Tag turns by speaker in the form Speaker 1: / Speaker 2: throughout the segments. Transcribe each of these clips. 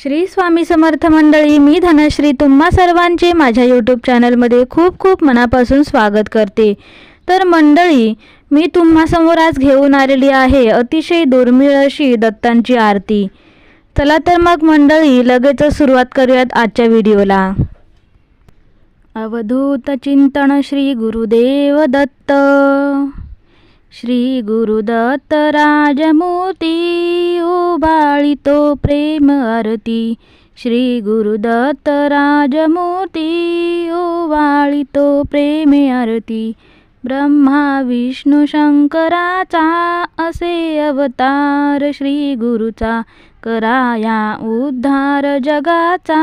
Speaker 1: श्री स्वामी समर्थ मंडळी, मी धनश्री तुम्हा सर्वांचे माझ्या यूट्यूब चॅनलमध्ये खूप खूप मनापासून स्वागत करते। तर मंडळी, मी तुम्हासमोर आज घेऊन आलेली आहे अतिशय दुर्मिळ अशी दत्तांची आरती। चला तर मग मंडळी, लगेच सुरुवात करूयात आजच्या व्हिडिओला। अवधूत चिंतन श्री गुरुदेव दत्त। श्री गुरुदत्त राजमूर्ती, ओवाळितो प्रेम आरती। श्री गुरुदत्त राजमूर्ती, ओवाळितो प्रेम आरती। ब्रह्मा विष्णू शंकराचा असे अवतार श्री गुरुचा, कराया उद्धार जगाचा।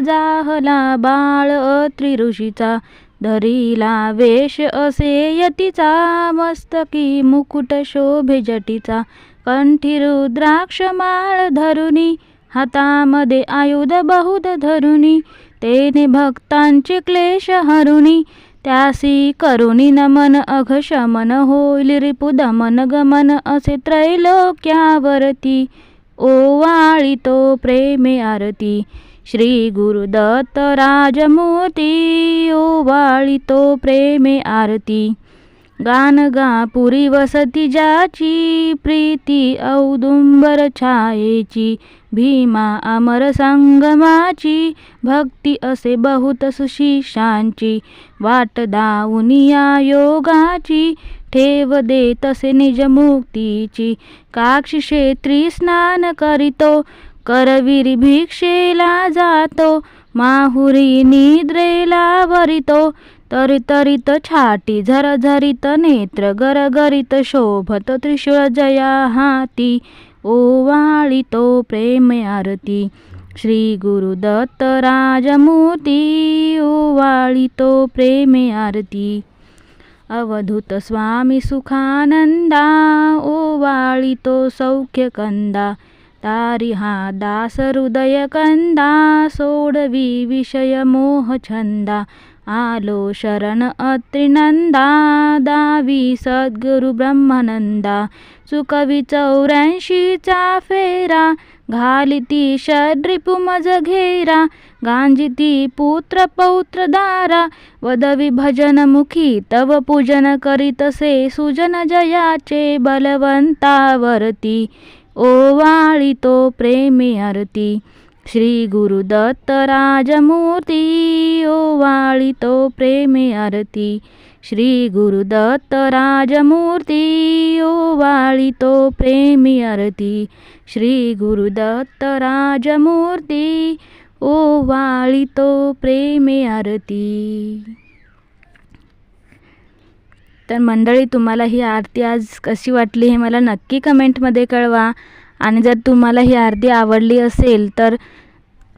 Speaker 1: जाहला बाळ अत्री ऋषीचा, धरिला वेश असे यतीचा। मस्तकी मुकुट शोभे जटीचा, कंठी रुद्राक्ष माळ धरुनी। हातामध्ये आयुध बहुध धरुनी, तेने भक्तांचे क्लेश हरुनी। त्यासी करुणी नमन अघशमन, होईल रिपुदमन गमन असे त्रैलोक्यावरती। ओवाळितो प्रेमे आरती। श्री गुरुदत्त राजमूर्ती, ओवाळितो प्रेमे आरती। गान गा पुरी वसती ज्याची, प्रीती औदुंबर छायेची। भीमा अमर संगमाची, भक्ती असे बहुत सुशिष्यांची। वाट दावुनिया योगाची, ठेव दे तसे निज मुक्तीची। काक्षी क्षेत्री स्नान करीतो, करविरी भिक्षेला जातो। माहुरी निद्रेला वरितो, तरितरित छाटी झरझरित नेत्र। गरगरित शोभत त्रिशूळ जया हाती, ओवाळितो प्रेम आरती। श्री गुरुदत्त राजमूर्ती, ओवाळितो प्रेम आरती। अवधूत स्वामी सुखानंदा, ओवाळितो सौख्य कंदा। तारी हा दास हृदय कंदा, सोडवी विषय मोह छंदा। आलो शरण अत्रिनंदा, दावी सद्गुरु ब्रह्मानंदा। चुकवी 84चा फेरा, घालिती षड्रिपु मज घेरा। गांजिती पुत्र पौत्र दारा, वदवी भजन मुखी तव पूजन करीतसे। सुजन जयाचे बलवंतावरती, ओवाळितो प्रेमे आरती। श्री गुरुदत्त राजमूर्ती, ओवाळितो प्रेमे आरती। श्री गुरुदत्त राजमूर्ती, ओवाळितो प्रेमे आरती। श्री गुरुदत्त राजमूर्ती, ओवाळितो प्रेमे आरती। तर मंडळी, तुम्हाला ही आरती आज कशी वाटली हे मला नक्की कमेंटमध्ये कळवा। आणि जर तुम्हाला ही आरती आवडली असेल तर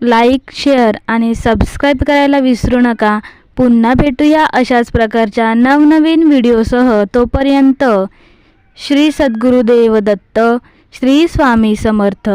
Speaker 1: लाईक, शेअर आणि सबस्क्राईब करायला विसरू नका। पुन्हा भेटूया अशाच प्रकारच्या नवनवीन व्हिडिओसह। तोपर्यंत श्री सद्गुरुदेव दत्त, श्री स्वामी समर्थ।